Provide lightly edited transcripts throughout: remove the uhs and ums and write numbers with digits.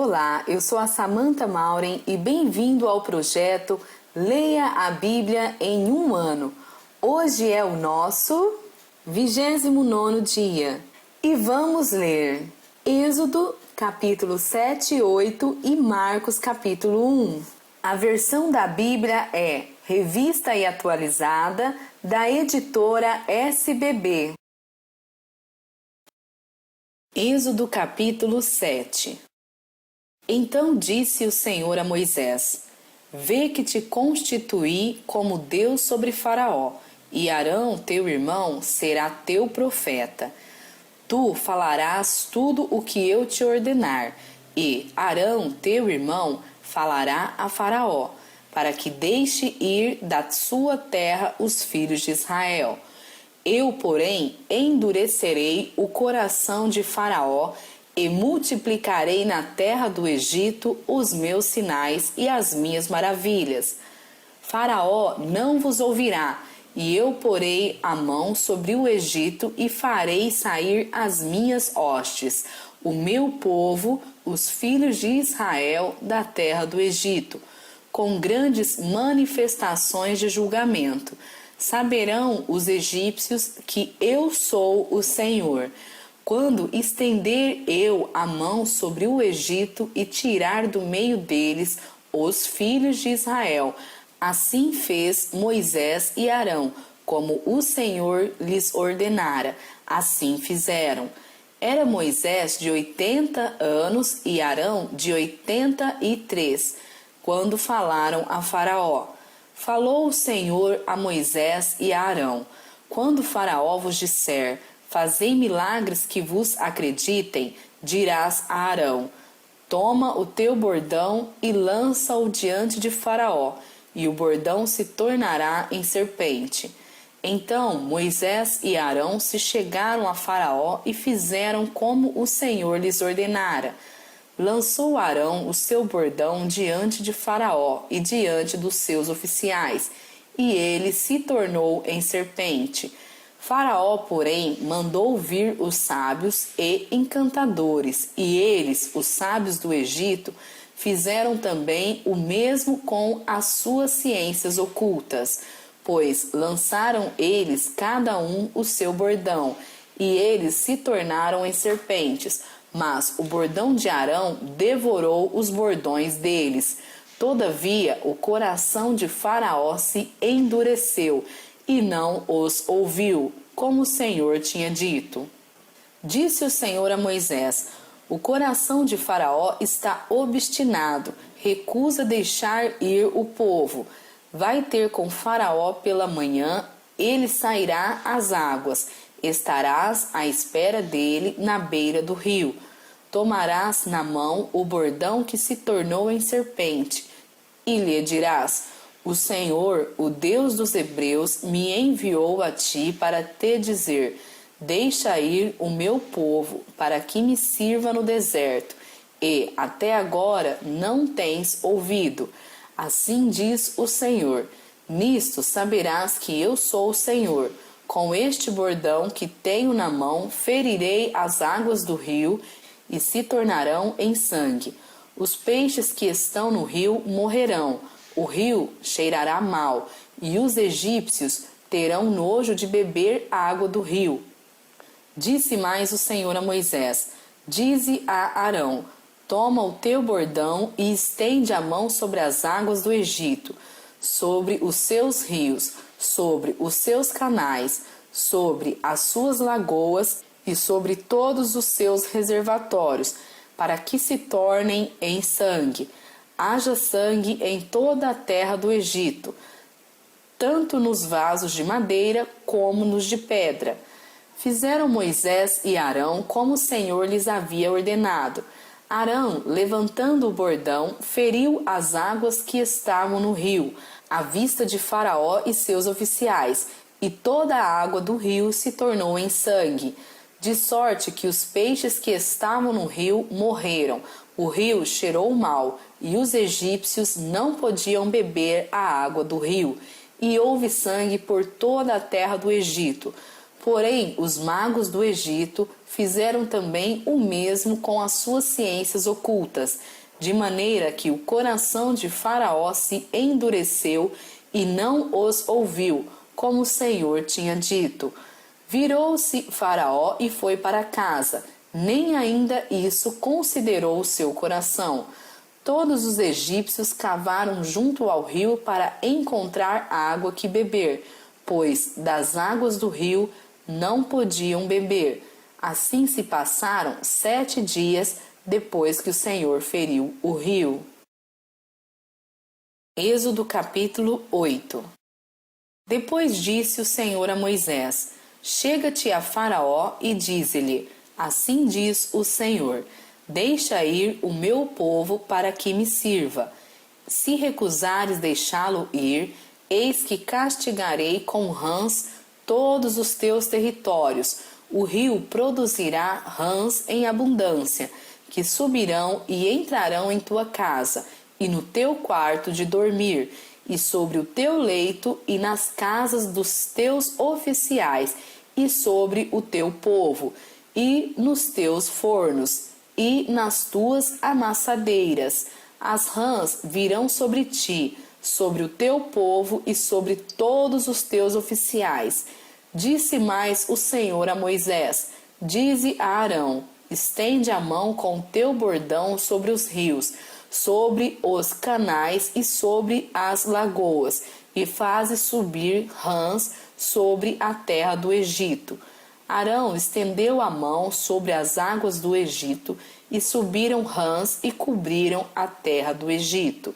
Olá, eu sou a Samantha Mauren e bem-vindo ao projeto Leia a Bíblia em um ano. Hoje é o nosso 29º dia e vamos ler Êxodo capítulo 7 e 8 e Marcos capítulo 1. A versão da Bíblia é Revista e Atualizada da editora SBB. Êxodo capítulo 7. Então disse o Senhor a Moisés: Vê que te constituí como Deus sobre Faraó, e Arão, teu irmão, será teu profeta. Tu falarás tudo o que eu te ordenar, e Arão, teu irmão, falará a Faraó, para que deixe ir da sua terra os filhos de Israel. Eu, porém, endurecerei o coração de Faraó e multiplicarei na terra do Egito os meus sinais e as minhas maravilhas. Faraó não vos ouvirá, e eu porei a mão sobre o Egito e farei sair as minhas hostes, o meu povo, os filhos de Israel, da terra do Egito, com grandes manifestações de julgamento. Saberão os egípcios que eu sou o Senhor, quando estender eu a mão sobre o Egito e tirar do meio deles os filhos de Israel. Assim fez Moisés e Arão, como o Senhor lhes ordenara. Assim fizeram. Era Moisés de 80 anos e Arão de 83, quando falaram a Faraó. Falou o Senhor a Moisés e a Arão: Quando Faraó vos disser, fazei milagres que vos acreditem, dirás a Arão: Toma o teu bordão e lança-o diante de Faraó, e o bordão se tornará em serpente. Então Moisés e Arão se chegaram a Faraó e fizeram como o Senhor lhes ordenara. Lançou Arão o seu bordão diante de Faraó e diante dos seus oficiais, e ele se tornou em serpente. Faraó, porém, mandou vir os sábios e encantadores, e eles, os sábios do Egito, fizeram também o mesmo com as suas ciências ocultas, pois lançaram eles cada um o seu bordão, e eles se tornaram em serpentes, mas o bordão de Arão devorou os bordões deles. Todavia, o coração de Faraó se endureceu, e não os ouviu, como o Senhor tinha dito. Disse o Senhor a Moisés: O coração de Faraó está obstinado, recusa deixar ir o povo. Vai ter com Faraó pela manhã, ele sairá às águas, estarás à espera dele na beira do rio. Tomarás na mão o bordão que se tornou em serpente, e lhe dirás: O Senhor, o Deus dos Hebreus, me enviou a ti para te dizer: Deixa ir o meu povo, para que me sirva no deserto, e até agora não tens ouvido. Assim diz o Senhor: Nisto saberás que eu sou o Senhor. Com este bordão que tenho na mão, ferirei as águas do rio, e se tornarão em sangue. Os peixes que estão no rio morrerão, o rio cheirará mal, e os egípcios terão nojo de beber a água do rio. Disse mais o Senhor a Moisés: Dize a Arão: Toma o teu bordão e estende a mão sobre as águas do Egito, sobre os seus rios, sobre os seus canais, sobre as suas lagoas e sobre todos os seus reservatórios, para que se tornem em sangue. Haja sangue em toda a terra do Egito, tanto nos vasos de madeira como nos de pedra. Fizeram Moisés e Arão como o Senhor lhes havia ordenado. Arão, levantando o bordão, feriu as águas que estavam no rio, à vista de Faraó e seus oficiais, e toda a água do rio se tornou em sangue, de sorte que os peixes que estavam no rio morreram. O rio cheirou mal, e os egípcios não podiam beber a água do rio, e houve sangue por toda a terra do Egito. Porém, os magos do Egito fizeram também o mesmo com as suas ciências ocultas, de maneira que o coração de Faraó se endureceu e não os ouviu, como o Senhor tinha dito. Virou-se Faraó e foi para casa. Nem ainda isso considerou o seu coração. Todos os egípcios cavaram junto ao rio para encontrar água que beber, pois das águas do rio não podiam beber. Assim se passaram 7 dias depois que o Senhor feriu o rio. Êxodo capítulo 8. Depois disse o Senhor a Moisés: Chega-te a Faraó e dize-lhe: Assim diz o Senhor: Deixa ir o meu povo para que me sirva. Se recusares deixá-lo ir, eis que castigarei com rãs todos os teus territórios. O rio produzirá rãs em abundância, que subirão e entrarão em tua casa, e no teu quarto de dormir, e sobre o teu leito, e nas casas dos teus oficiais, e sobre o teu povo, e nos teus fornos, e nas tuas amassadeiras. As rãs virão sobre ti, sobre o teu povo e sobre todos os teus oficiais. Disse mais o Senhor a Moisés: Dize a Arão: Estende a mão com o teu bordão sobre os rios, sobre os canais e sobre as lagoas, e faze subir rãs sobre a terra do Egito. Arão estendeu a mão sobre as águas do Egito, e subiram rãs e cobriram a terra do Egito.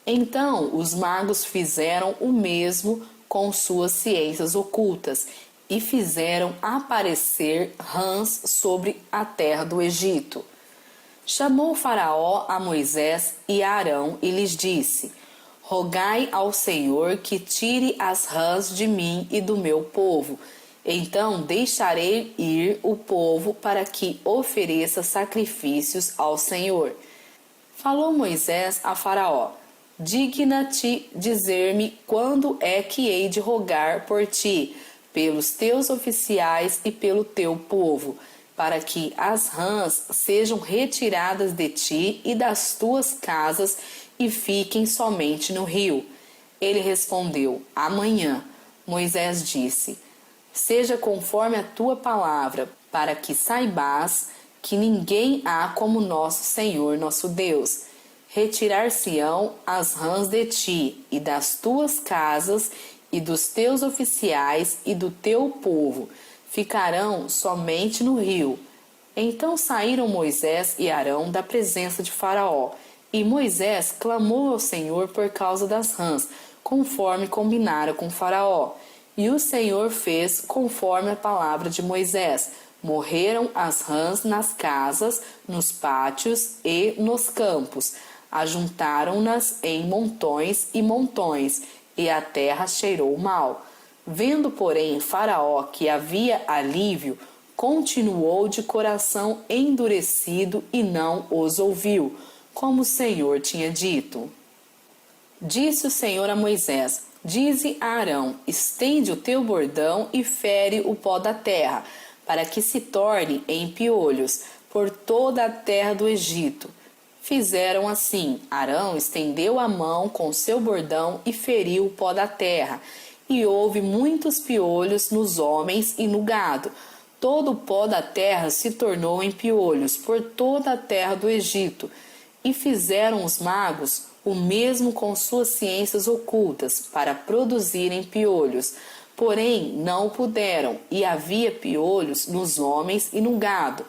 Então os magos fizeram o mesmo com suas ciências ocultas, e fizeram aparecer rãs sobre a terra do Egito. Chamou Faraó a Moisés e a Arão e lhes disse: Rogai ao Senhor que tire as rãs de mim e do meu povo. Então deixarei ir o povo para que ofereça sacrifícios ao Senhor. Falou Moisés a Faraó: Digna-te dizer-me quando é que hei de rogar por ti, pelos teus oficiais e pelo teu povo, para que as rãs sejam retiradas de ti e das tuas casas e fiquem somente no rio. Ele respondeu: Amanhã. Moisés disse: Seja conforme a tua palavra, para que saibas que ninguém há como nosso Senhor, nosso Deus. Retirar-se-ão as rãs de ti e das tuas casas e dos teus oficiais e do teu povo, ficarão somente no rio. Então saíram Moisés e Arão da presença de Faraó, e Moisés clamou ao Senhor por causa das rãs, conforme combinara com Faraó. E o Senhor fez conforme a palavra de Moisés. Morreram as rãs nas casas, nos pátios e nos campos. Ajuntaram-nas em montões e montões, e a terra cheirou mal. Vendo, porém, Faraó que havia alívio, continuou de coração endurecido e não os ouviu, como o Senhor tinha dito. Disse o Senhor a Moisés: Dize a Arão: Estende o teu bordão e fere o pó da terra, para que se torne em piolhos por toda a terra do Egito. Fizeram assim. Arão estendeu a mão com seu bordão e feriu o pó da terra, e houve muitos piolhos nos homens e no gado. Todo o pó da terra se tornou em piolhos por toda a terra do Egito. E fizeram os magos o mesmo com suas ciências ocultas, para produzirem piolhos. Porém, não puderam, e havia piolhos nos homens e no gado.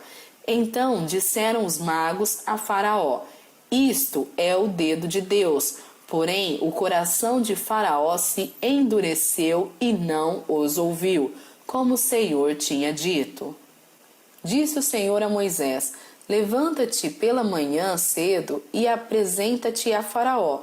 Então disseram os magos a Faraó: Isto é o dedo de Deus. Porém, o coração de Faraó se endureceu e não os ouviu, como o Senhor tinha dito. Disse o Senhor a Moisés: Levanta-te pela manhã cedo e apresenta-te a Faraó.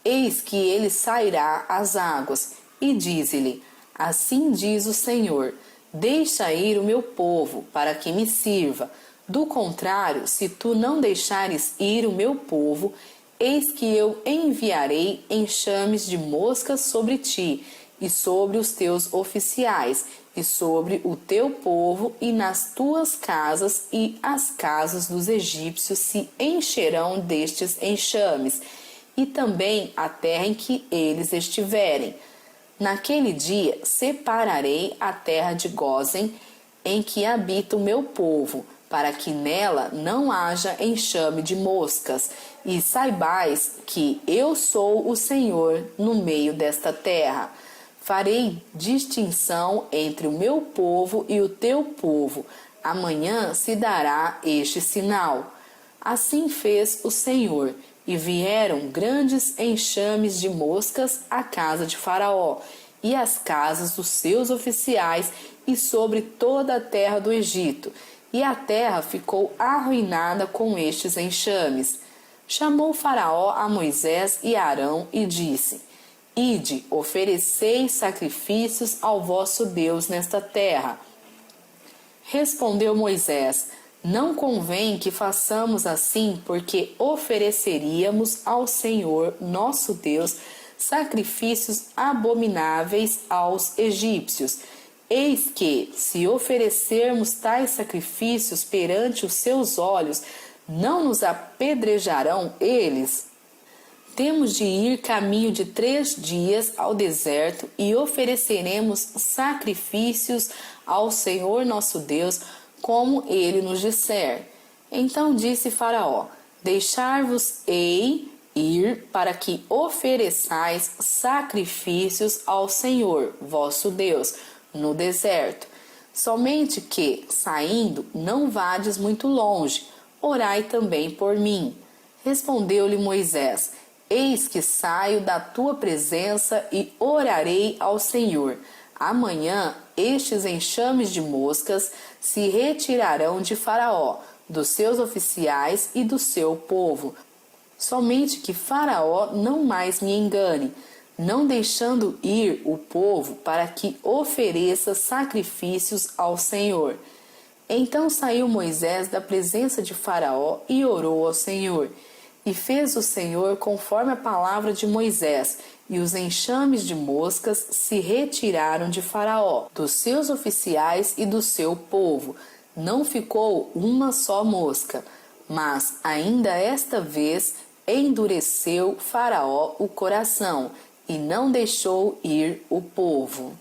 Eis que ele sairá às águas. E dize-lhe: Assim diz o Senhor: Deixa ir o meu povo, para que me sirva. Do contrário, se tu não deixares ir o meu povo, eis que eu enviarei enxames de moscas sobre ti, e sobre os teus oficiais, e sobre o teu povo, e nas tuas casas e as casas dos egípcios se encherão destes enxames, e também a terra em que eles estiverem. Naquele dia separarei a terra de Gósen, em que habita o meu povo, para que nela não haja enxame de moscas, e saibais que eu sou o Senhor no meio desta terra. Farei distinção entre o meu povo e o teu povo. Amanhã se dará este sinal. Assim fez o Senhor, e vieram grandes enxames de moscas à casa de Faraó, e às casas dos seus oficiais, e sobre toda a terra do Egito, e a terra ficou arruinada com estes enxames. Chamou Faraó a Moisés e Arão e disse: Ide, oferecei sacrifícios ao vosso Deus nesta terra. Respondeu Moisés: Não convém que façamos assim, porque ofereceríamos ao Senhor nosso Deus sacrifícios abomináveis aos egípcios. Eis que, se oferecermos tais sacrifícios perante os seus olhos, não nos apedrejarão eles? Temos de ir caminho de 3 dias ao deserto e ofereceremos sacrifícios ao Senhor nosso Deus, como ele nos disser. Então disse Faraó: Deixar-vos-ei ir para que ofereçais sacrifícios ao Senhor vosso Deus no deserto. Somente que, saindo, não vades muito longe, orai também por mim. Respondeu-lhe Moisés: Eis que saio da tua presença e orarei ao Senhor. Amanhã estes enxames de moscas se retirarão de Faraó, dos seus oficiais e do seu povo. Somente que Faraó não mais me engane, não deixando ir o povo para que ofereça sacrifícios ao Senhor. Então saiu Moisés da presença de Faraó e orou ao Senhor. E fez o Senhor conforme a palavra de Moisés, e os enxames de moscas se retiraram de Faraó, dos seus oficiais e do seu povo. Não ficou uma só mosca, mas ainda esta vez endureceu Faraó o coração, e não deixou ir o povo.